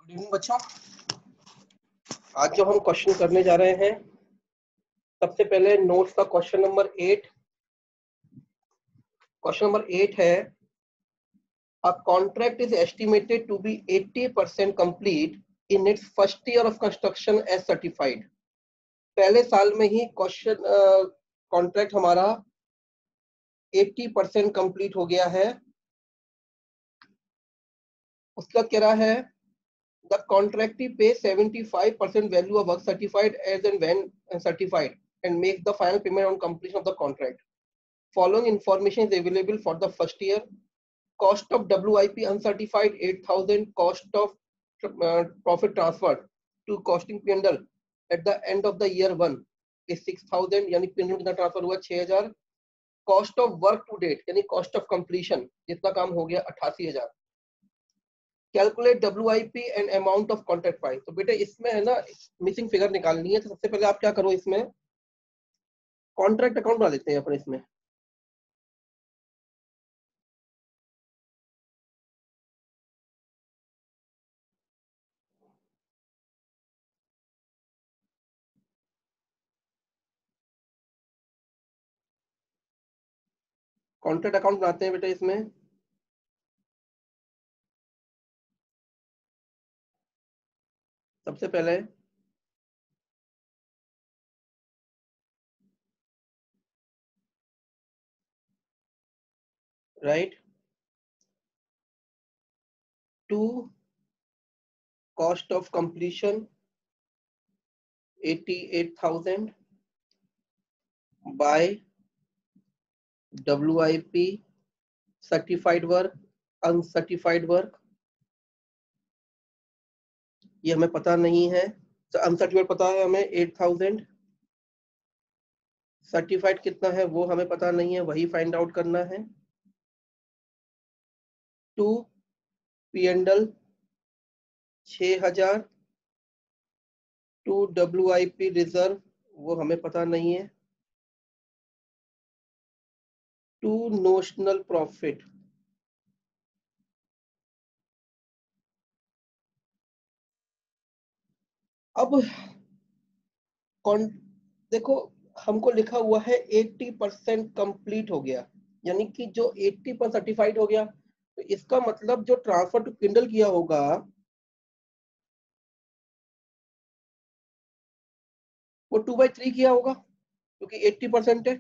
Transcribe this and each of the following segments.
Good evening बच्चों। आज जो हम क्वेश्चन करने जा रहे हैं, सबसे पहले नोट्स का क्वेश्चन नंबर 8। क्वेश्चन नंबर 8 है, a contract is estimated to be 80% complete in its first year of construction as certified. पहले साल में ही क्वेश्चन कॉन्ट्रैक्ट हमारा 80% कंप्लीट हो गया है। उसका कह रहा है the contractee pays 75% value of work certified as and when certified and makes the final payment on completion of the contract. Following information is available for the first year. Cost of WIP uncertified 8,000. Cost of profit transferred to costing P&L at the end of the year 1 is 6,000, यानी P&L कितना transfer हुआ 6,000। Cost of work to date यानी cost of completion जितना काम हो गया 88,000। Calculate WIP and amount of contract price. तो बेटा इसमें है ना मिसिंग फिगर निकालनी है। तो सबसे पहले आप क्या करो, इसमें कॉन्ट्रैक्ट अकाउंट बना लेते हैं अपन। इसमें कॉन्ट्रैक्ट अकाउंट बनाते हैं बेटा। इसमें सबसे पहले right to cost of completion 88,000 by WIP certified work uncertified work. ये हमें पता नहीं है। अनसर्टिफाइड पता है हमें 8,000, सर्टिफाइड कितना है वो हमें पता नहीं है, वही फाइंड आउट करना है। To P&L 6,000 to WIP reserve वो हमें पता नहीं है। टू नोशनल प्रॉफिट अब देखो हमको लिखा हुआ है 80% कंप्लीट हो गया, यानी कि जो 80% सर्टिफाइड हो गया। तो इसका मतलब जो ट्रांसफर टू P&L किया होगा वो 2/3 किया होगा, क्योंकि 80% है।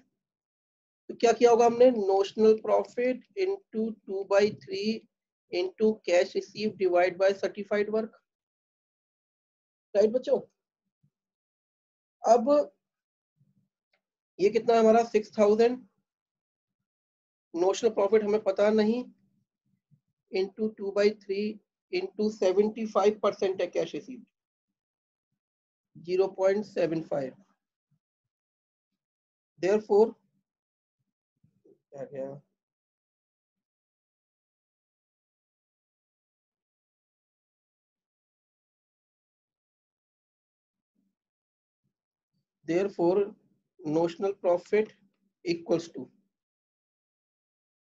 तो क्या किया होगा हमने, notional profit into 2/3 into cash receive divide by certified work. Right बच्चों। अब ये कितना है हमारा 6,000, नोशनल प्रॉफिट हमें पता नहीं, इंटू 2/3 इंटू 75% है कैश रिसीव 0.75। देयरफॉर क्या गया, therefore notional profit equals to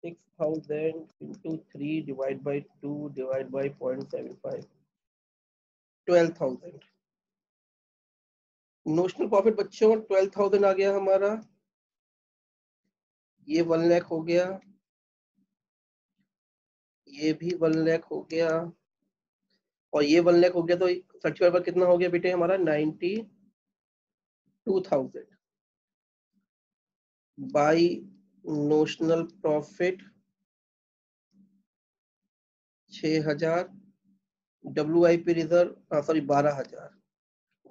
6,000 into 3 divided by 2 divided by 0.75, 12,000। Notional profit बच्चों 12,000 आ गया हमारा। ये 1 लाख हो गया, ये भी 1 लाख हो गया, और ये 1 लाख हो गया। तो सर्टिफाइड पर कितना हो गया बेटे हमारा 92,000 by notional profit 6,000, WIP reserve sorry 12,000,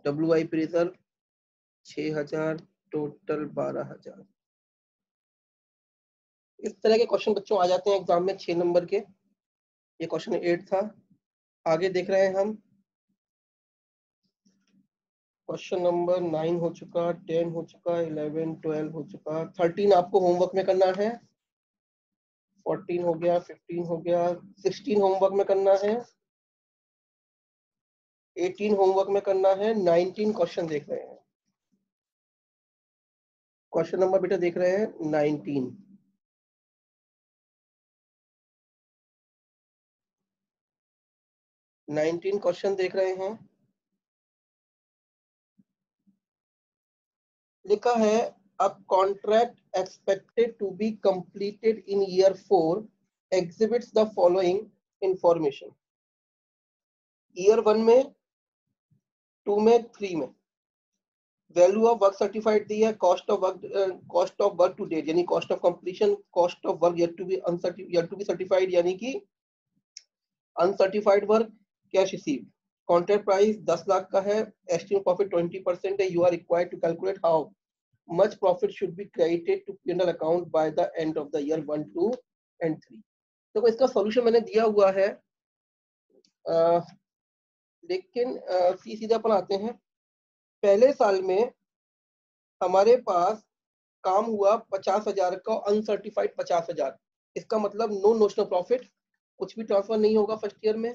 WIP reserve 6,000, total 12,000। इस तरह के क्वेश्चन बच्चों आ जाते हैं एग्जाम में 6 नंबर के। ये क्वेश्चन 8 था। आगे देख रहे हैं हम, क्वेश्चन नंबर 9 हो चुका, 10 हो चुका, 11, 12 हो चुका, 13 आपको होमवर्क में करना है, 14 हो गया, 15 हो गया, 16 होमवर्क में करना है, 18 होमवर्क में करना है, 19 क्वेश्चन देख रहे हैं। क्वेश्चन नंबर बेटा देख रहे हैं 19। 19 क्वेश्चन देख रहे हैं। लिखा है a contract expected to be completed in year 4 exhibits the following information. Year 1 में, 2 में, 3 में वैल्यू ऑफ वर्क सर्टिफाइड दी है, cost of work to date यानी cost of completion, cost of work yet to be certified यानी कि uncertified work, cash receive. Contract price 10 lakh का है, एस्टिमेट प्रॉफिट 20% है। You are required to calculate how much profit should be credited to P&L account by the end of the year 1, 2 and 3। देखो इसका solution मैंने दिया हुआ है, लेकिन सीधा अपन आते हैं। पहले साल में हमारे पास काम हुआ 50,000 का, अनसर्टिफाइड 50,000। इसका मतलब नो नोशनल प्रॉफिट, कुछ भी ट्रांसफर नहीं होगा फर्स्ट ईयर में।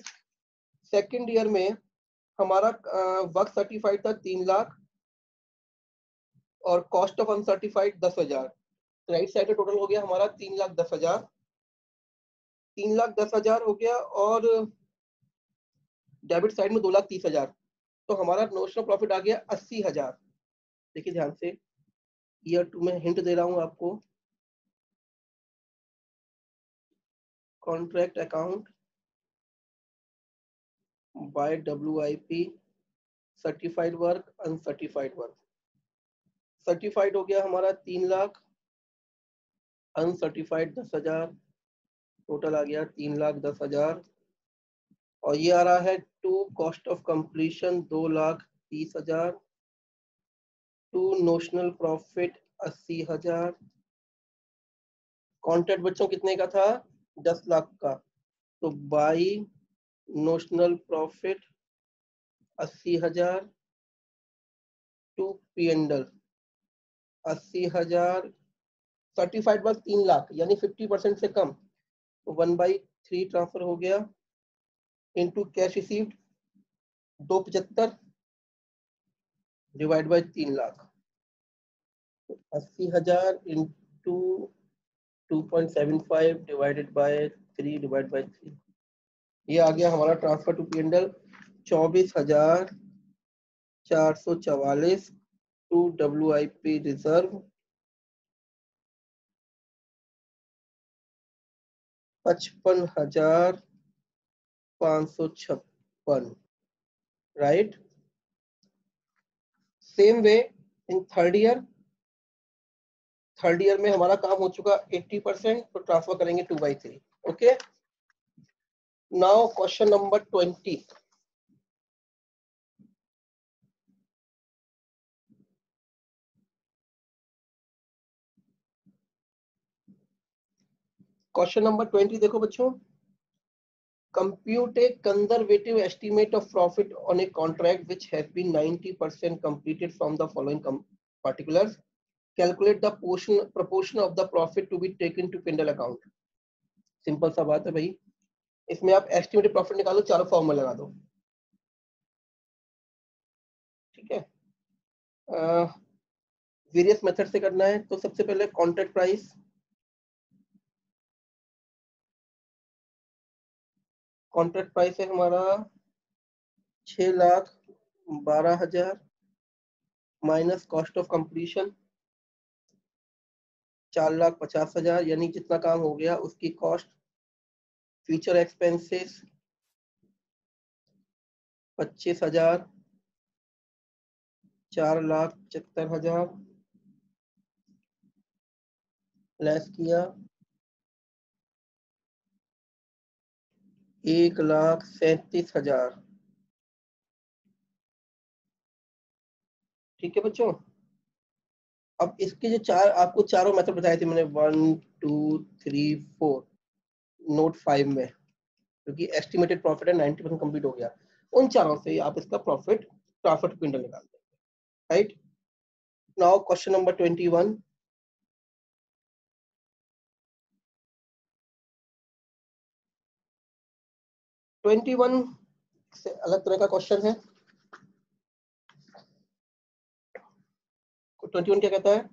सेकंड ईयर में हमारा वर्क सर्टिफाइड था 3 लाख और cost of uncertified 10,000। Right side में टोटल हो गया हमारा 3,10,000, 3,10,000 हो गया, और डेबिट साइड में 2,30,000। तो हमारा नोशनल प्रॉफिट आ गया 80,000। देखिए ध्यान से, ईयर 2 में हिंट दे रहा हूं आपको। Contract account by WIP, certified work, uncertified work. Certified हो गया हमारा 3 लाख, अनसर्टिफाइड 10,000, टोटल आ गया 3,10,000। और ये आ रहा है to cost of completion 2,30,000, to notional profit 80,000। Contract बच्चों कितने का था? 10 लाख का। तो by notional profit 80,000 to P&L 80,000। Certified work 3 lakh यानी 50% से कम, तो 1/3 ट्रांसफर हो गया into cash received 275 divide by 3 lakh. 80,000 into 2.75 divided by 3 divide by 3। ये आ गया हमारा transfer to P&L 24,444 to WIP reserve 55,556। Right. Same way in third year में हमारा काम हो चुका 80%, तो ट्रांसफर करेंगे 2/3। Okay, now question number 20। Question number 20 देखो बच्चों। Compute a conservative estimate of profit on a contract which has been 90% completed from the following particulars. Calculate the proportion of the profit to be taken to P&L account. Simple सा बात है भाई, इसमें आप estimated profit निकालो, चारों formula लगा दो। ठीक है, वेरियस मेथड से करना है। तो सबसे पहले कॉन्ट्रैक्ट प्राइस, कॉन्ट्रैक्ट प्राइस है हमारा 6,12,000 माइनस कॉस्ट ऑफ कंप्लीशन 4,50,000, यानी जितना काम हो गया उसकी कॉस्ट। फ्यूचर एक्सपेंसेस 25,000, 4,75,000 लेस किया 1,37,000। ठीक है बच्चों, अब इसके जो आपको चारों मेथड बताए थे मैंने 1, 2, 3, 4 नोट 5 में, क्योंकि एस्टिमेटेड प्रॉफिट है 90% कंप्लीट हो गया, उन चारों से आप इसका प्रॉफिट P&L निकाल देंगे। Right, now question number 21। से अलग तरह का क्वेश्चन है। 21 क्या कहता है?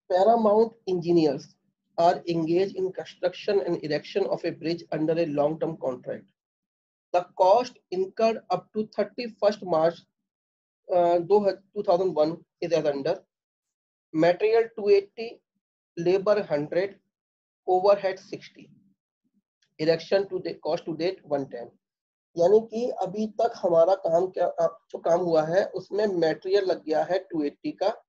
Paramount engineers are engaged in construction and erection of a bridge under a long-term contract. The cost incurred up to 31st March 2001 is as under: material 280, labor 100, overhead 60, erection to the cost to date 110। यानी कि अभी तक हमारा काम क्या जो काम हुआ है उसमें मटेरियल लग गया है 280 का,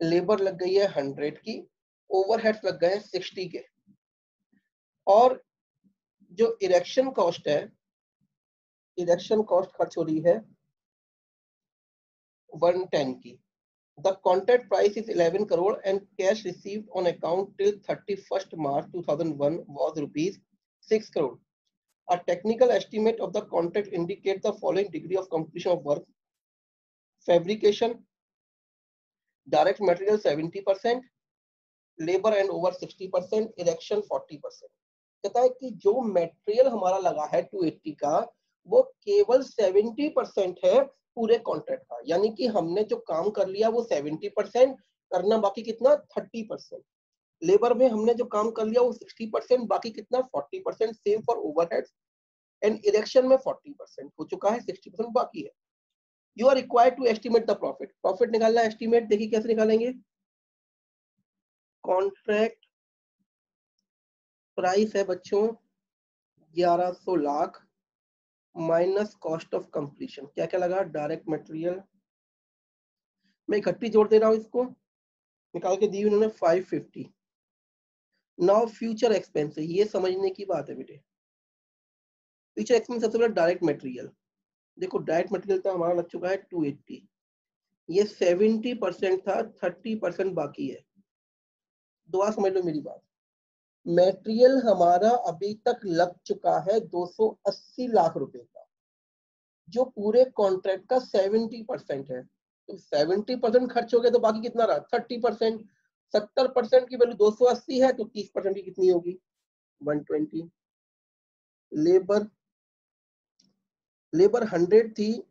लेबर लग गई है 100 की, ओवरहेड्स लग गए हैं 60 के, और जो इरेक्शन कॉस्ट है, इरेक्शन कॉस्ट खर्च हो रही है 110 की। The contract price is 11 crore and cash received on account till 31st March 2001 was rupees 6 crore. A technical estimate of the contract indicates the following degree of completion of work: fabrication, direct material 70%, labor and over 60%, erection 40%। कहता है कि जो material हमारा लगा है 280 का वो केवल 70% है पूरे कॉन्ट्रैक्ट का, यानी कि हमने जो काम कर लिया वो 70% करना, बाकी कितना 30%। लेबर में हमने जो काम कर लिया वो 60%, बाकी कितना 40%। Same for overheads and erection में 40% हो चुका है, 60% बाकी है। You are required to estimate the profit. Profit निकालना है, एस्टिमेट देखिए कैसे निकालेंगे। कॉन्ट्रैक्ट प्राइस है बच्चों 1100 lakh minus cost of completion, क्या क्या लगा, डायरेक्ट मटेरियल, मैं इकट्ठी जोड़ दे रहा हूं, इसको निकाल के दी उन्होंने 550। नाउ फ्यूचर एक्सपेंस, ये समझने की बात है बेटे। फ्यूचर एक्सपेंस सबसे पहले डायरेक्ट मटेरियल, देखो डायरेक्ट मटेरियल तो हमारा लग चुका है 280, ये 70% था, 30% बाकी है। दोबारा समझ लो मेरी बात, मटेरियल हमारा अभी तक लग चुका है 280 लाख रुपए का, जो पूरे कॉन्ट्रैक्ट का 70% है। तो 70% खर्च हो गया तो बाकी कितना रहा 30%। 70% की वैल्यू 280 है तो 30% की कितनी होगी 120। लेबर 100 थी,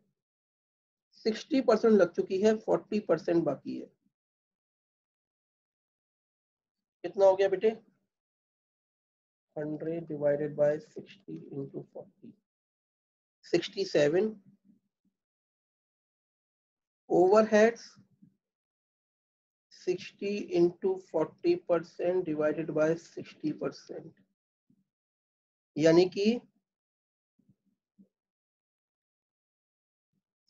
60% लग चुकी है, 40% बाकी है। कितना हो गया बेटे 100 divided by 60 into 40, 67। Overheads 60 into 40% divided by 60%, यानी कि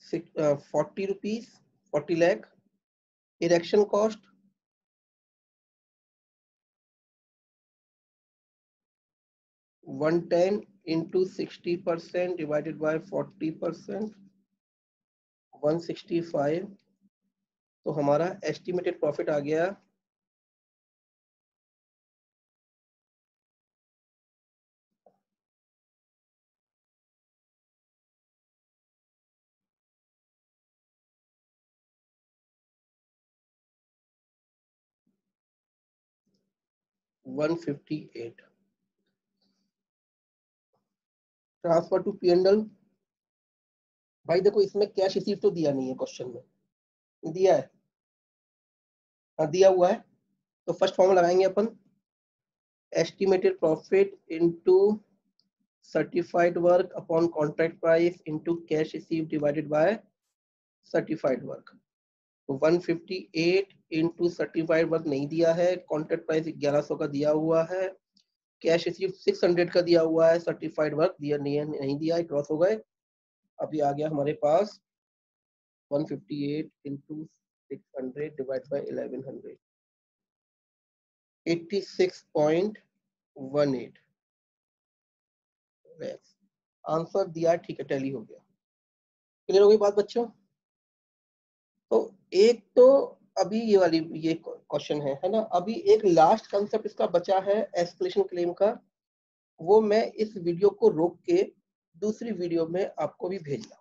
40 rupees, 40 lakh. Erection cost 110 into 60% divided by 40%, 165। तो हमारा एस्टिमेटेड प्रॉफिट आ गया 158। ट्रांसफर टू P&L, भाई देखो इसमें कैश रिसीव तो दिया नहीं है, क्वेश्चन में दिया है, हाँ दिया हुआ है। तो फर्स्ट फॉर्मूला लगाएंगे अपन, estimated profit into certified work upon contract price into cash receive divided by certified work. तो 158 इंटू सर्टिफाइड वर्क नहीं दिया है, कॉन्ट्रैक्ट प्राइस 1100 का दिया हुआ है, कैश रिसीव 600 का दिया हुआ है, सर्टिफाइड वर्क दिया नहीं दिया है, क्रॉस हो गए। अभी आ गया हमारे पास 158 इंटू 600 डिवाइड बाय 1100, 86.18। आंसर दिया, ठीक है, टैली हो गया। क्लियर हो गई बात बच्चों। तो एक तो अभी ये वाली ये क्वेश्चन है ना। अभी एक लास्ट कंसेप्ट इसका बचा है एस्केलेशन क्लेम का, वो मैं इस वीडियो को रोक के दूसरी वीडियो में आपको भी भेजना।